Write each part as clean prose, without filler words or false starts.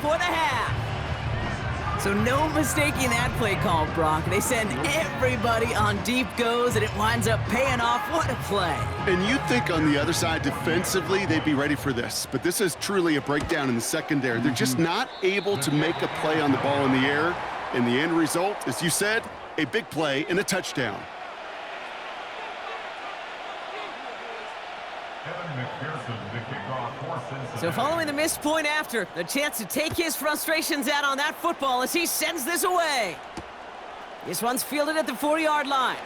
before the half. So no mistaking that play call, Brock. They send everybody on deep goes, and it winds up paying off. What a play. And you'd think on the other side, defensively, they'd be ready for this. But this is truly a breakdown in the secondary. They're just not able to make a play on the ball in the air. And the end result, as you said, a big play and a touchdown. So following the missed point after, the chance to take his frustrations out on that football as he sends this away. This one's fielded at the 4-yard line.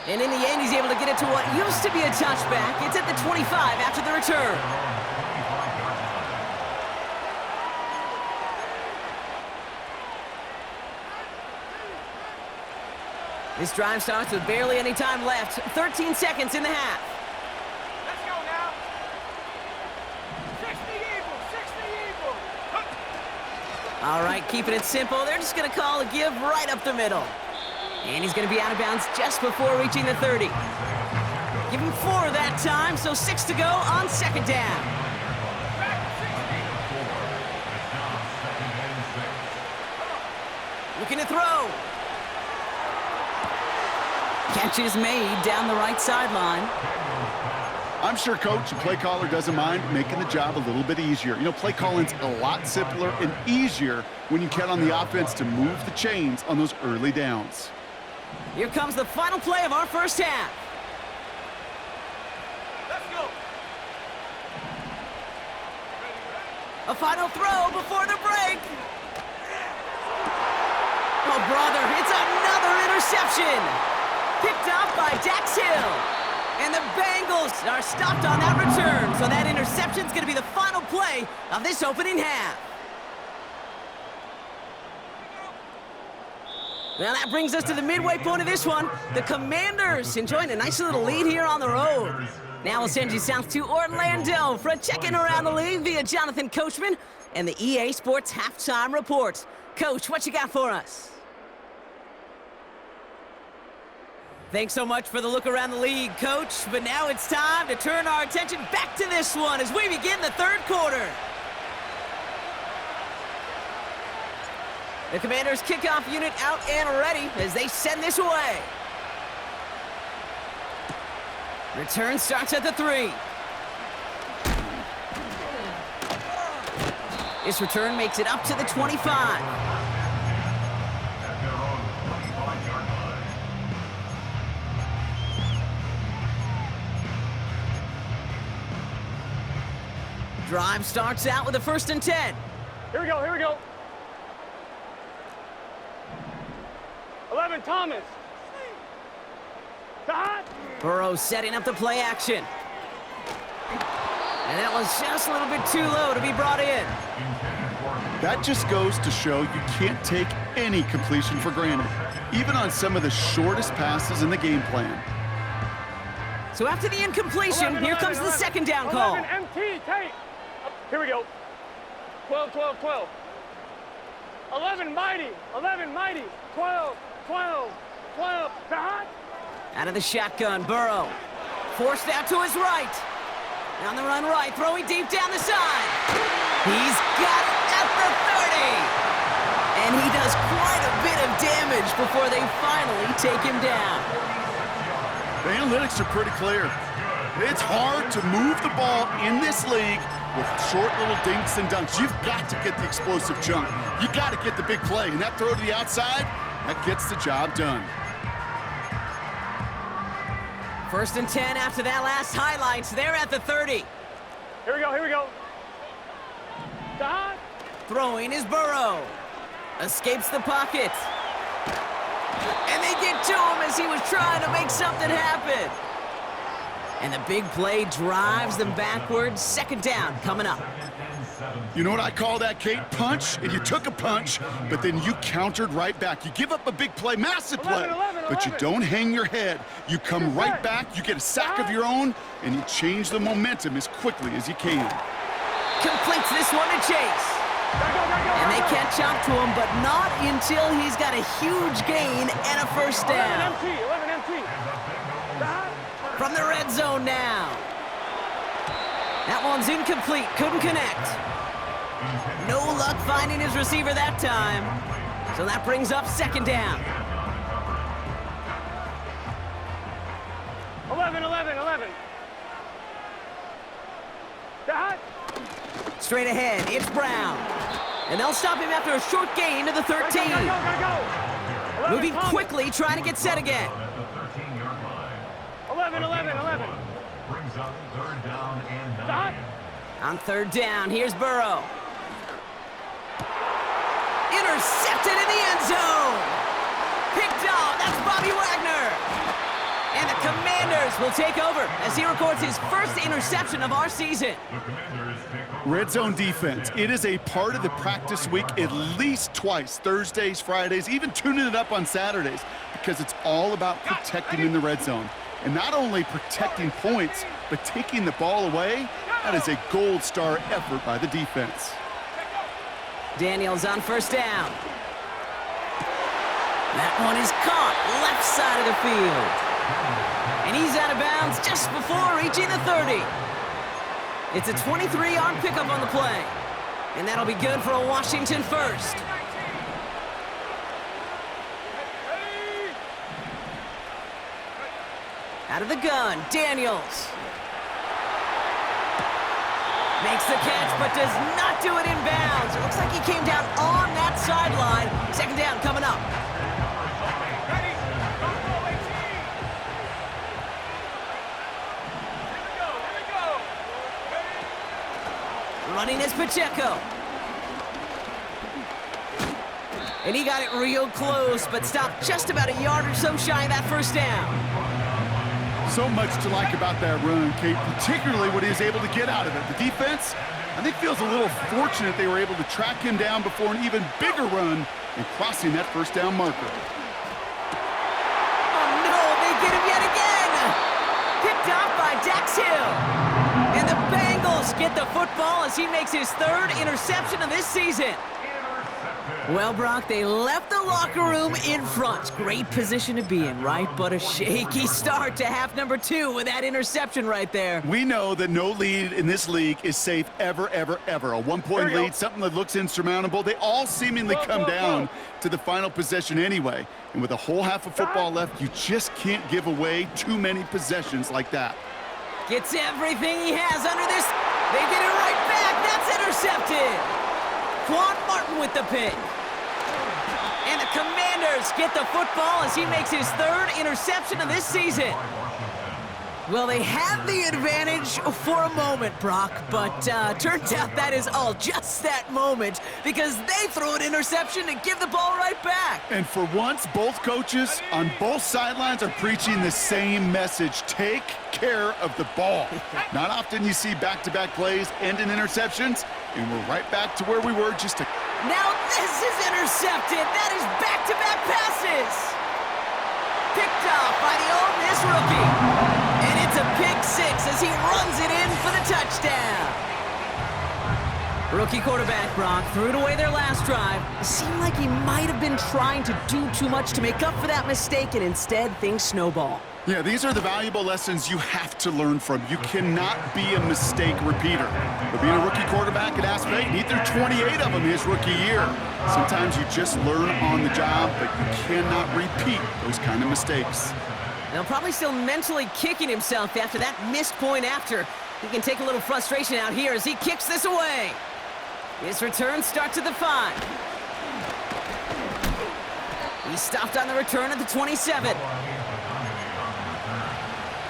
And in the end, he's able to get it to what used to be a touchback. It's at the 25 after the return. This drive starts with barely any time left. 13 seconds in the half. Let's go now. 60 Eagles. All right, keeping it simple. They're just going to call a give right up the middle. And he's going to be out of bounds just before reaching the 30. Give him 4 that time, so 6 to go on second down. Looking to throw. Catch is made down the right sideline. I'm sure coach and play caller doesn't mind making the job a little bit easier. You know, play calling's a lot simpler and easier when you count on the offense to move the chains on those early downs. Here comes the final play of our first half. Let's go. A final throw before the break. Oh, brother, it's another interception. Picked off by Dax Hill. And the Bengals are stopped on that return. So that interception's going to be the final play of this opening half. Now that brings us to the midway point of this one. The Commanders enjoying a nice little lead here on the road. Now we'll send you south to Orlando for a check-in around the league via Jonathan Coachman and the EA Sports Halftime Report. Coach, what you got for us? Thanks so much for the look around the league, Coach. But now it's time to turn our attention back to this one as we begin the third quarter. The Commanders' kickoff unit out and ready as they send this away. Return starts at the 3. This return makes it up to the 25. Drive starts out with a 1st and 10. Here we go. 11, Thomas. Burrow setting up the play action. And that was just a little bit too low to be brought in. That just goes to show you can't take any completion for granted, even on some of the shortest passes in the game plan. So after the incompletion, here comes the second down call. 11, MT, take. Here we go. 12. 11, mighty. 12. Out of the shotgun, Burrow. Forced out to his right. On the run right, throwing deep down the side. He's got it at the 30. And he does quite a bit of damage before they finally take him down. The analytics are pretty clear. It's hard to move the ball in this league with short little dinks and dunks. You've got to get the explosive chunk. You got to get the big play. And that throw to the outside, that gets the job done. 1st and 10 after that last highlights. They're at the 30. Here we go. Throwing is Burrow. Escapes the pocket. And they get to him as he was trying to make something happen. And the big play drives them backwards. 2nd down coming up. You know what I call that, Kate? Punch, and you took a punch, but then you countered right back. You give up a big play, massive play, 11. but you don't hang your head. You come right back, you get a sack of your own, and you change the momentum as quickly as you can. Completes this one to Chase. And they catch up to him, but not until he's got a huge gain and a 1st down. 11 MT. From the red zone now. That one's incomplete, couldn't connect. No luck finding his receiver that time. So that brings up second down. 11. Dot. Straight ahead, it's Brown. And they'll stop him after a short gain to the 13. Gotta go. Moving quickly, trying to get set again. 11. Brings up third down and 9. Dot. On third down, here's Burrow. Intercepted in the end zone. Picked off, that's Bobby Wagner. And the Commanders will take over as he records his first interception of our season. Red zone defense. It is a part of the practice week at least twice, Thursdays, Fridays, even tuning it up on Saturdays, because it's all about protecting in the red zone. And not only protecting points, but taking the ball away. That is a gold star effort by the defense. Daniels on first down. That one is caught left side of the field. And he's out of bounds just before reaching the 30. It's a 23-yard pickup on the play. And that'll be good for a Washington first. Out of the gun, Daniels. Makes the catch, but does not do it in bounds. It looks like he came down on that sideline. Second down coming up. Running is Pacheco. And he got it real close, but stopped just about a yard or so shy of that first down. So much to like about that run, Kate, particularly what he was able to get out of it. The defense, I think, feels a little fortunate they were able to track him down before an even bigger run and crossing that first down marker. Oh, no, they get him yet again. Picked off by Dax Hill. And the Bengals get the football as he makes his third interception of this season. Well, Brock, they left the locker room in front. Great position to be in, right? But a shaky start to half number 2 with that interception right there. We know that no lead in this league is safe ever, ever, ever. A one-point lead, something that looks insurmountable. They all seemingly come down to the final possession anyway. And with a whole half of football left, you just can't give away too many possessions like that. Gets everything he has under this. They get it right back. That's intercepted. Quan Martin with the pick. And the Commanders get the football as he makes his third interception of this season. Well, they had the advantage for a moment, Brock, but turns out that is all just that moment because they throw an interception to give the ball right back. And for once, both coaches on both sidelines are preaching the same message. Take care of the ball. Not often you see back-to-back plays end in interceptions, and we're right back to where we were just a... Now this is intercepted. That is back-to-back passes. Picked off by the Ole Miss rookie. And it's a pick 6 as he runs it in for the touchdown. Rookie quarterback Brock threw it away their last drive. It seemed like he might have been trying to do too much to make up for that mistake, and instead things snowball. Yeah, these are the valuable lessons you have to learn from. You cannot be a mistake repeater. But being a rookie quarterback at App State, neither 28 of them his rookie year. Sometimes you just learn on the job, but you cannot repeat those kind of mistakes. Now, probably still mentally kicking himself after that missed point after. He can take a little frustration out here as he kicks this away. His return starts at the 5. He stopped on the return at the 27.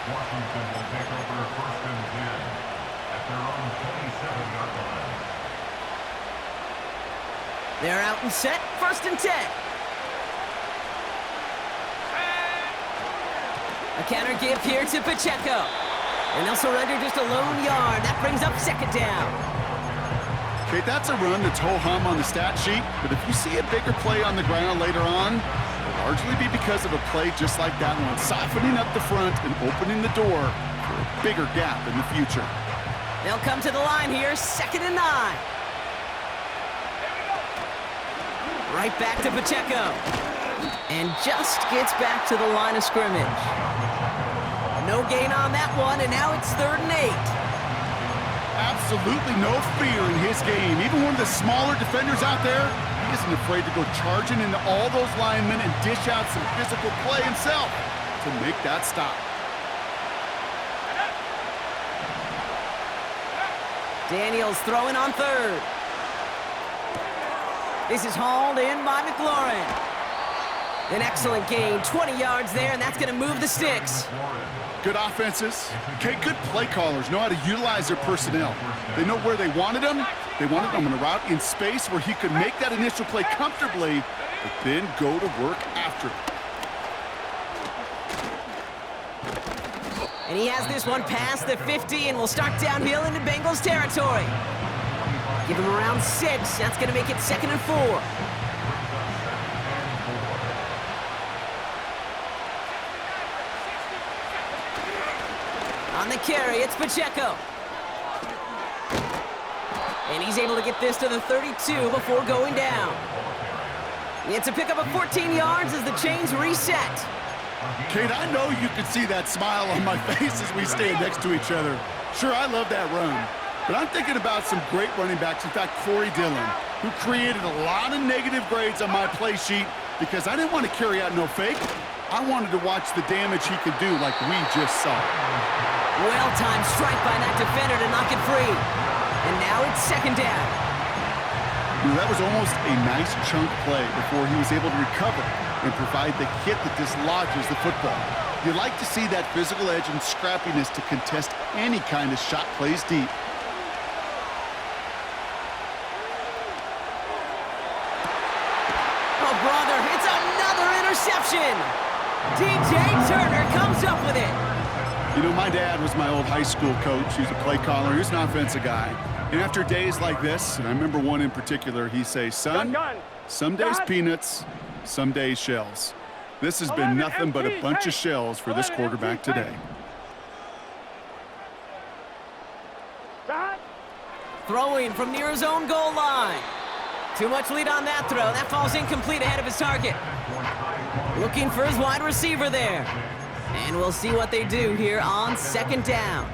Washington will take over first and 10 at their own 27-yard line. They're out and set, first and 10. A counter give here to Pacheco. And they'll surrender just a lone yard. That brings up second down. Okay, that's a run that's ho-hum on the stat sheet, but if you see a bigger play on the ground later on, it'll largely be because of a play just like that one, softening up the front and opening the door for a bigger gap in the future. They'll come to the line here, second and 9. Right back to Pacheco. And just gets back to the line of scrimmage. No gain on that one, and now it's third and 8. absolutely no fear in his game. Even one of the smaller defenders out there, he isn't afraid to go charging into all those linemen and dish out some physical play himself to make that stop. Daniels throwing on third. This is hauled in by McLaurin. An excellent gain, 20 yards there, and that's going to move the sticks. Good offenses. Okay, good play callers know how to utilize their personnel. They know where they wanted them. They wanted them on a route in space where he could make that initial play comfortably, but then go to work after it. And he has this one past the 50 and will start downhill into Bengals territory. Give him around 6. That's going to make it 2nd and 4. On the carry, it's Pacheco. And he's able to get this to the 32 before going down. It's a pickup of 14 yards as the chains reset. Kate, I know you can see that smile on my face as we stand next to each other. Sure, I love that run. But I'm thinking about some great running backs. In fact, Corey Dillon, who created a lot of negative grades on my play sheet because I didn't want to carry out no fake. I wanted to watch the damage he could do like we just saw. Well-timed strike by that defender to knock it free. And now it's 2nd down. That was almost a nice chunk play before he was able to recover and provide the hit that dislodges the football. You like to see that physical edge and scrappiness to contest any kind of shot plays deep. Oh, brother, it's another interception. DJ Turner comes up with it. You know, my dad was my old high school coach. He was a play caller. He was an offensive guy. And after days like this, and I remember one in particular, he'd say, son, some days peanuts, some days shells. This has been nothing but a bunch of shells for this quarterback today. Throwing from near his own goal line. Too much lead on that throw. That falls incomplete ahead of his target. Looking for his wide receiver there. And we'll see what they do here on 2nd down.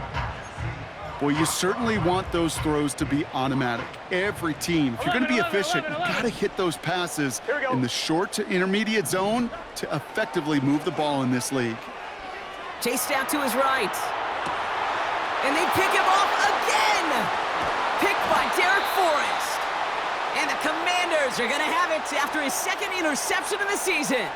Well, you certainly want those throws to be automatic. Every team, if you're going to be efficient, you've got to hit those passes in the short to intermediate zone to effectively move the ball in this league. Chased out to his right. And they pick him off again. Picked by Derek Forrest. And the Commanders are going to have it after his 2nd interception of the season.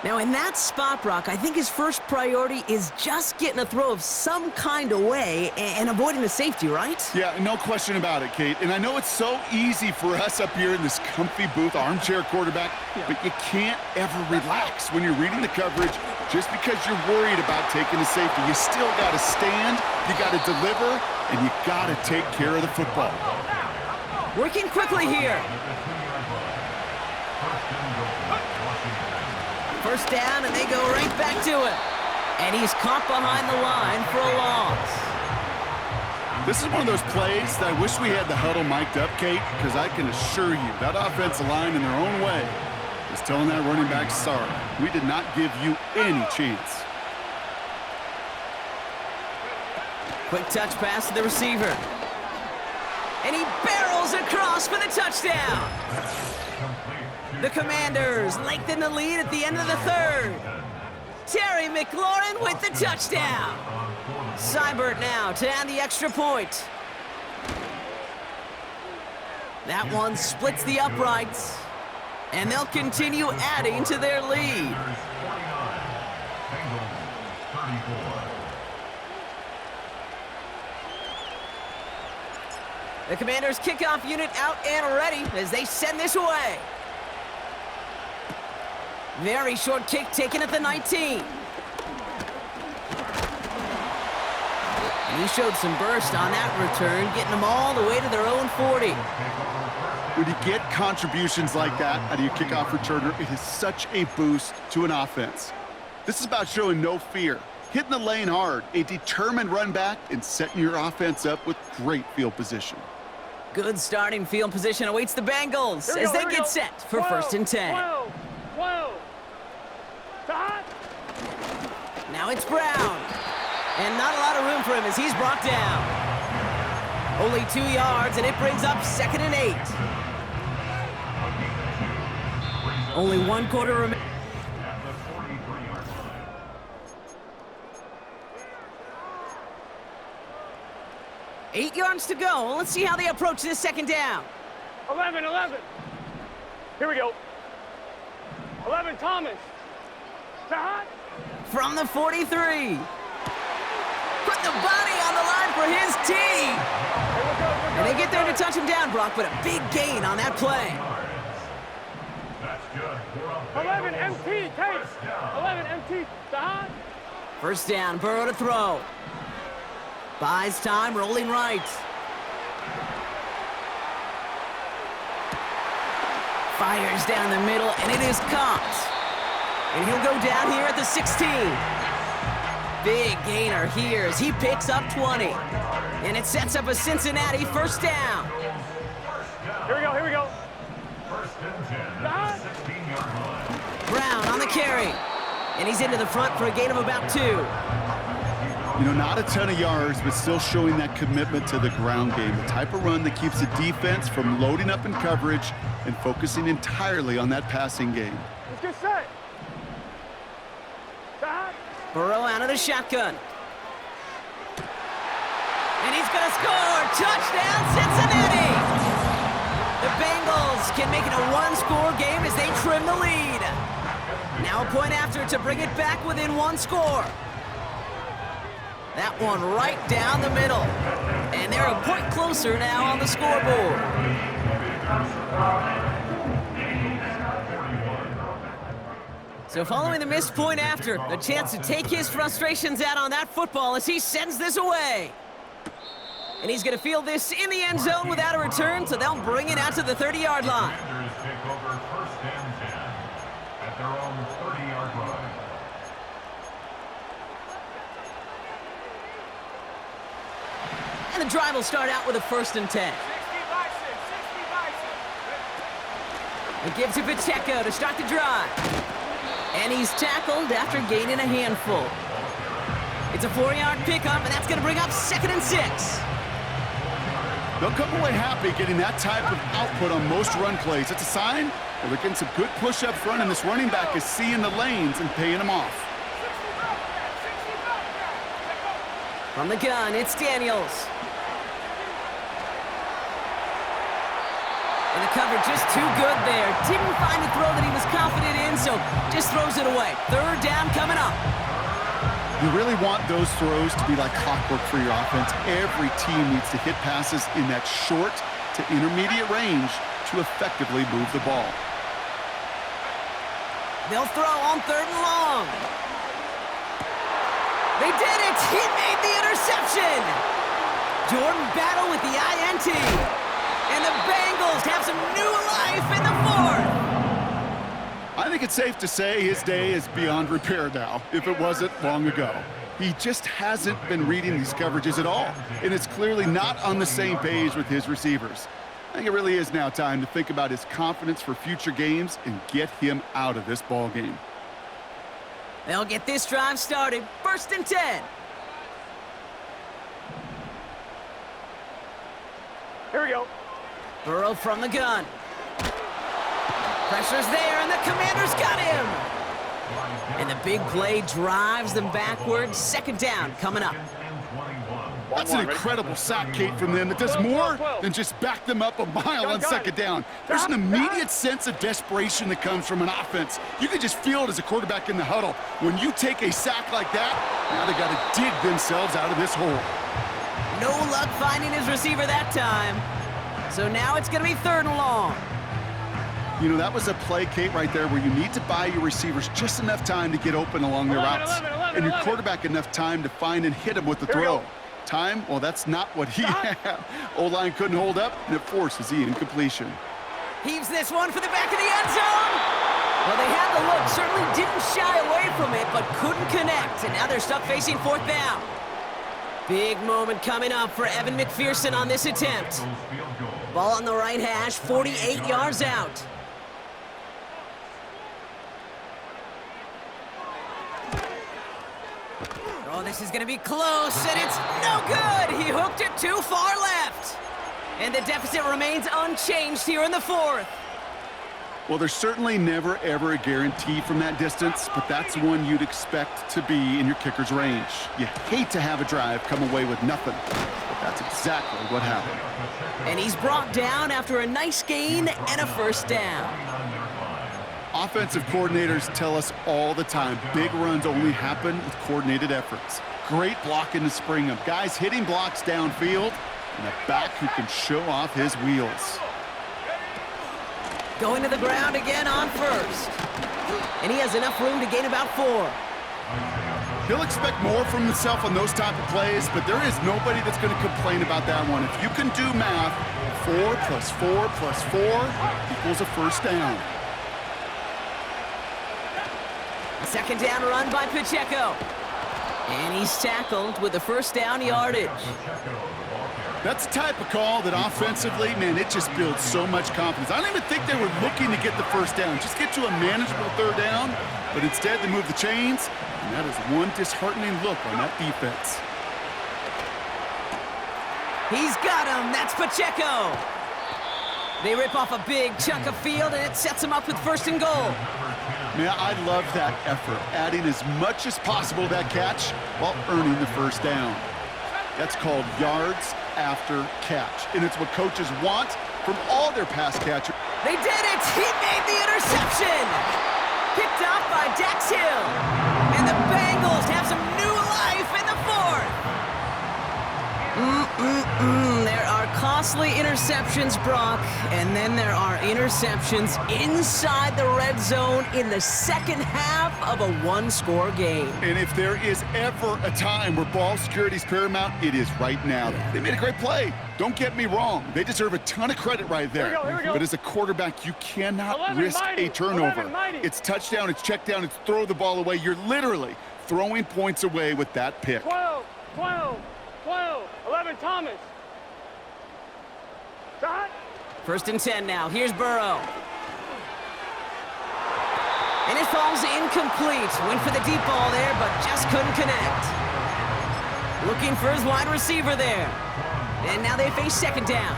Now, in that spot, Brock, I think his first priority is just getting a throw of some kind of way and avoiding the safety, right? Yeah, no question about it, Kate. And I know it's so easy for us up here in this comfy booth, armchair quarterback, but you can't ever relax when you're reading the coverage just because you're worried about taking the safety. You still got to stand, you got to deliver, and you got to take care of the football. Working quickly here. 1st down, and they go right back to it. And he's caught behind the line for a loss. This is one of those plays that I wish we had the huddle mic'd up, Kate, because I can assure you that offensive line in their own way is telling that running back, sorry, we did not give you any chance. Quick touch pass to the receiver. And he barrels across for the touchdown. The Commanders lengthen the lead at the end of the 3rd. Terry McLaurin with the touchdown. Seibert now to add the extra point. That one splits the uprights. And they'll continue adding to their lead. The Commanders' kickoff unit out and ready as they send this away. Very short kick taken at the 19. And he showed some burst on that return, getting them all the way to their own 40. When you get contributions like that out of your kickoff returner, it is such a boost to an offense. This is about showing no fear, hitting the lane hard, a determined run back, and setting your offense up with great field position. Good starting field position awaits the Bengals as they get set for 1st and 10. Now it's Brown. And not a lot of room for him as he's brought down. Only 2 yards, and it brings up 2nd and 8. Only 1 quarter remaining. 8 yards to go. Let's see how they approach this 2nd down. 11. Here we go. 11, Thomas. Shot. From the 43. Put the body on the line for his team. And they get there to touch him down, Brock, but a big gain on that play. 11, MT, Case. 11, MT, Shot. 1st down, Burrow to throw. Buys time, rolling right. Fires down the middle, and it is caught. And he'll go down here at the 16. Big gainer here as he picks up 20. And it sets up a Cincinnati 1st down. Here we go. Brown on the carry. And he's into the front for a gain of about 2. You know, not a ton of yards, but still showing that commitment to the ground game. The type of run that keeps the defense from loading up in coverage and focusing entirely on that passing game. Let's get set. Shot. Burrow out of the shotgun. And he's going to score! Touchdown, Cincinnati! The Bengals can make it a 1-score game as they trim the lead. Now a point after to bring it back within 1 score. That one right down the middle. And they're a point closer now on the scoreboard. So following the missed point after, a chance to take his frustrations out on that football as he sends this away. And he's going to field this in the end zone without a return, so they'll bring it out to the 30-yard line. Take over 1st and 10 at their own 30-yard line. And the drive will start out with a 1st and 10. 60 by 6. It gives to Pacheco to start the drive. And he's tackled after gaining a handful. It's a 4-yard pickup, and that's going to bring up 2nd and 6. They'll come away happy getting that type of output on most run plays. It's a sign that they're getting some good push up front, and this running back is seeing the lanes and paying them off. From the gun, it's Daniels. And the cover just too good there. Didn't find a throw that he was confident in, so just throws it away. 3rd down coming up. You really want those throws to be like clockwork for your offense. Every team needs to hit passes in that short to intermediate range to effectively move the ball. They'll throw on 3rd and long. They did it! He made the interception! Jordan Battle with the INT. And the Bengals have some new life in the 4th. I think it's safe to say his day is beyond repair now, if it wasn't long ago. He just hasn't been reading these coverages at all, and it's clearly not on the same page with his receivers. I think it really is now time to think about his confidence for future games and get him out of this ball game. They'll get this drive started. 1st and 10. Here we go. Burrow from the gun. Pressure's there, and the Commanders got him. And the big play drives them backwards. 2nd down coming up. That's an incredible sack, Kate, from them. It does more than just back them up a mile on 2nd down. There's an immediate sense of desperation that comes from an offense. You can just feel it as a quarterback in the huddle. When you take a sack like that, now they got to dig themselves out of this hole. No luck finding his receiver that time. So now it's going to be 3rd and long. You know, that was a play, Kate, right there where you need to buy your receivers just enough time to get open along their routes. And your quarterback enough time to find and hit him with the throw. Time, well, that's not what he had. O-line couldn't hold up, and it forces the incompletion. Heaves this one for the back of the end zone. Well, they had the look, certainly didn't shy away from it, but couldn't connect. And now they're stuck facing 4th down. Big moment coming up for Evan McPherson on this attempt. Ball on the right hash, 48 yards out. Oh, this is going to be close, and it's no good. He hooked it too far left. And the deficit remains unchanged here in the fourth. Well, there's certainly never, ever a guarantee from that distance, but that's one you'd expect to be in your kicker's range. You hate to have a drive come away with nothing, but that's exactly what happened. And he's brought down after a nice gain and a first down. Offensive coordinators tell us all the time, big runs only happen with coordinated efforts. Great blocking to spring them. Guys hitting blocks downfield, and a back who can show off his wheels. Going to the ground again on first. And he has enough room to gain about 4. He'll expect more from himself on those type of plays, but there is nobody that's going to complain about that one. If you can do math, 4 plus 4 plus 4 equals a first down. Second down run by Pacheco. And he's tackled with the first down yardage. That's the type of call that offensively, man, it just builds so much confidence. I don't even think they were looking to get the first down. Just get to a manageable third down, but instead they move the chains, and that is one disheartening look on that defense. He's got him. That's Pacheco. They rip off a big chunk of field, and it sets him up with first and goal. Man, I love that effort, adding as much as possible to that catch while earning the first down. That's called yards after catch, and it's what coaches want from all their pass catchers. They did it! He made the interception! Picked off by Dax Hill. And the Bengals have some new life in the fourth. There are costly interceptions, Brock, and then there are interceptions inside the red zone in the second half of a one-score game. And if there is ever a time where ball security is paramount, it is right now. They made a great play. Don't get me wrong. They deserve a ton of credit right there. Here we go. But as a quarterback, you cannot 11 risk mighty, a turnover. 11 mighty. It's touchdown, it's check down, it's throw the ball away. You're literally throwing points away with that pick. 12, 11 Thomas. Dot. First and 10 now. Here's Burrow. And it falls incomplete. Went for the deep ball there, but just couldn't connect. Looking for his wide receiver there. And now they face second down.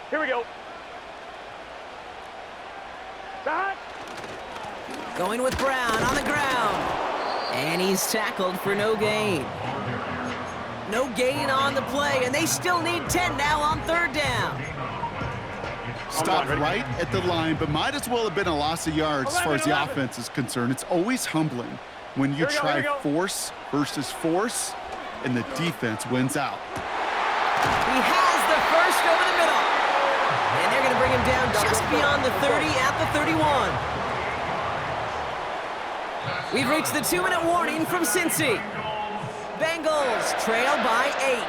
Here we go. Dot. Going with Brown on the ground. And he's tackled for no gain. No gain on the play, and they still need 10 now on third down. Stopped right at the line, but might as well have been a loss of yards as far as the offense is concerned. It's always humbling when you try force versus force, and the defense wins out. He has the first over the middle. And they're going to bring him down just beyond the 30 at the 31. We've reached the 2-minute warning from Cincy. Bengals trail by 8.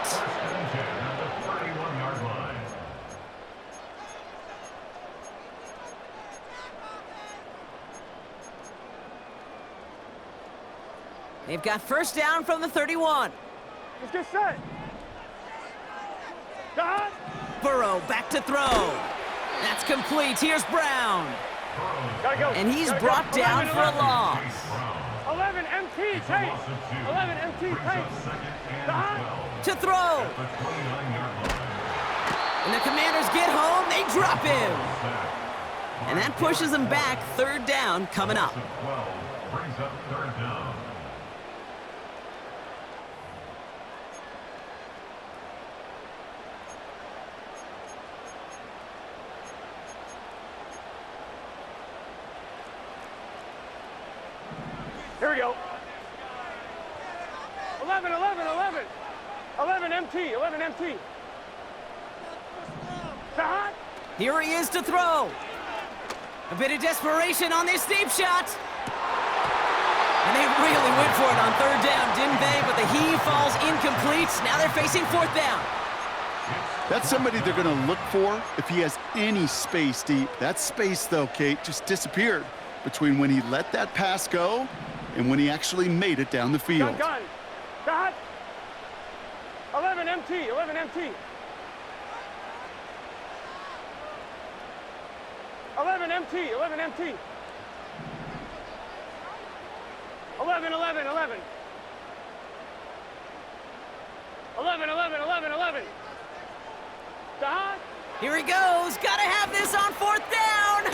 They've got first down from the 31. Let's get set. Dot. Burrow back to throw. That's complete. Here's Brown. Gotta go. And he's brought down for a loss. 11 MT takes. 11 MT takes. Dot. To throw. And the Commanders get home. They drop him. And that pushes them back. Third down coming up. Brings up third down. Here we go. 11 MT. 11 MT. Dot. Here he is to throw. A bit of desperation on this deep shot. And they really went for it on third down, didn't they? But the heave falls incomplete. Now they're facing fourth down. That's somebody they're going to look for if he has any space deep. That space, though, Kate, just disappeared between when he let that pass go and when he actually made it down the field. Gun. Dot. 11 MT. 11 MT. 11 MT. 11 MT. 11. 11, 11, 11, 11. Dot. Here he goes. Gotta have this on 4th down.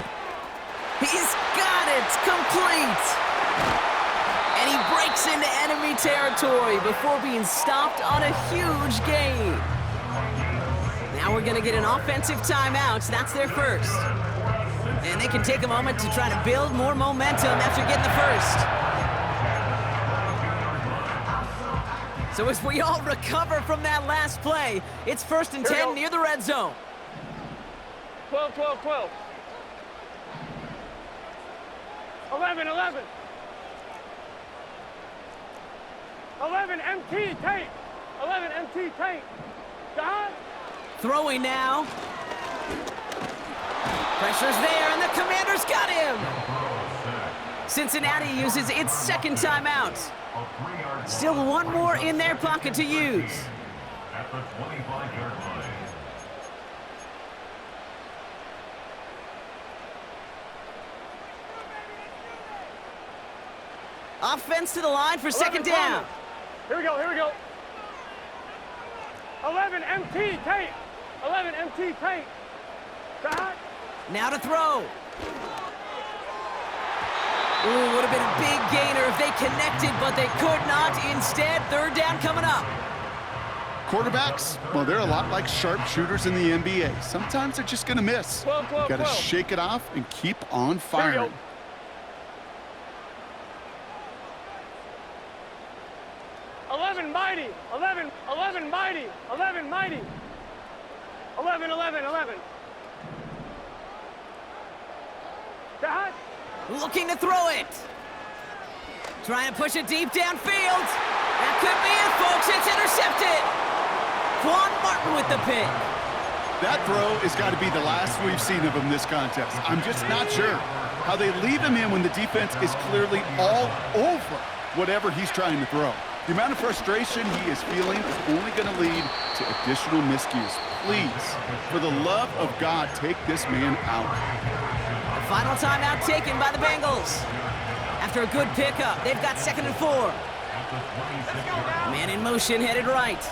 He's got it. Complete. And he breaks into enemy territory before being stopped on a huge gain. Now we're going to get an offensive timeout. That's their first. And they can take a moment to try to build more momentum after getting the first. So as we all recover from that last play, it's 1st and 10 near the red zone. 12, 12, 12. 11, 11. 11, MT, tape. 11, MT, tape. Dot. Throwing now. Pressure's there, and the Commanders got him. Cincinnati uses its 2nd timeout. Still one more in their pocket to use. At the 25-yard line. Offense to the line for 2nd down. Here we go, here we go. 11, MT, tape. 11, MT, tape. Dot. Now to throw. Ooh, would have been a big gainer if they connected, but they could not. Instead, 3rd down coming up. Quarterbacks, well, they're a lot like sharpshooters in the NBA. Sometimes they're just going to miss. 12, 12, Got to 12. shake it off and keep on Here we firing. go. 11 mighty, 11, 11 mighty, 11 mighty, 11, 11, 11. Dot. Looking to throw it. Trying to push it deep downfield. That could be it, folks. It's intercepted. Quan Martin with the pick. That throw has got to be the last we've seen of him this contest. I'm just not sure how they leave him in when the defense is clearly all over whatever he's trying to throw. The amount of frustration he is feeling is only going to lead to additional miscues. Please, for the love of God, take this man out. The final timeout taken by the Bengals. After a good pickup, they've got 2nd and 4. Man in motion, headed right.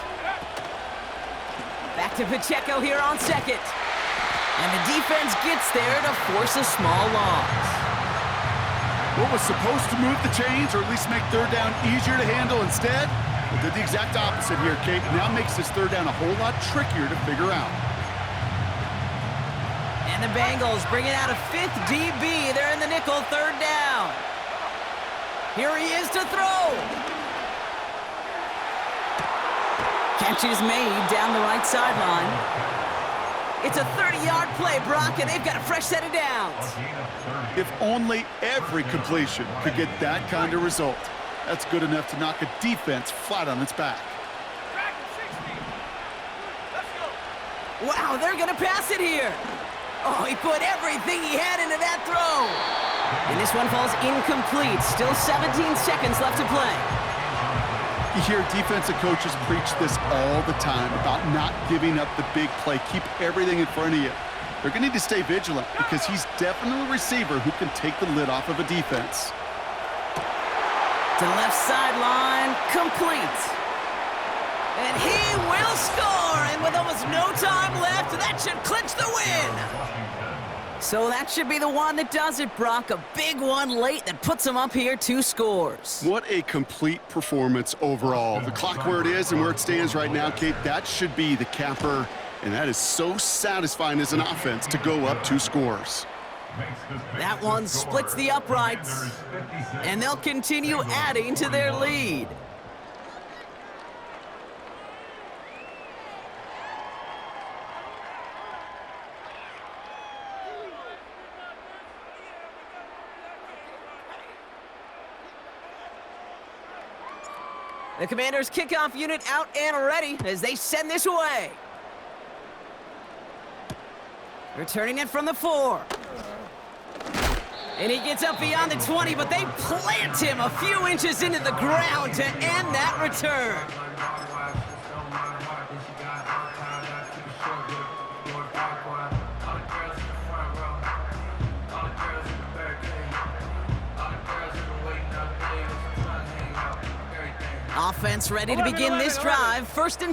Back to Pacheco here on 2nd. And the defense gets there to force a small loss. What was supposed to move the chains or at least make 3rd down easier to handle instead? Well, did the exact opposite here, Kate. Now makes this 3rd down a whole lot trickier to figure out. And the Bengals bringing out a 5th DB. They're in the nickel, 3rd down. Here he is to throw. Catch is made down the right sideline. It's a 30-yard play, Brock, and they've got a fresh set of downs. If only every completion could get that kind of result. That's good enough to knock a defense flat on its back. Wow, they're going to pass it here. Oh, he put everything he had into that throw. And this one falls incomplete. Still 17 seconds left to play. You hear defensive coaches preach this all the time about not giving up the big play. Keep everything in front of you. They're going to need to stay vigilant because he's definitely a receiver who can take the lid off of a defense. To left sideline, complete. And he will score, and with almost no time left, that should clinch the win. So that should be the one that does it, Brock. A big one late that puts him up here 2 scores. What a complete performance overall. The clock where it is and where it stands right now, Kate, that should be the capper, and that is so satisfying as an offense to go up 2 scores. That one splits the uprights, and they'll continue adding to their lead. The Commanders' kickoff unit out and ready as they send this away. Returning it from the 4. And he gets up beyond the 20, but they plant him a few inches into the ground to end that return. Offense ready to begin this drive. 1st and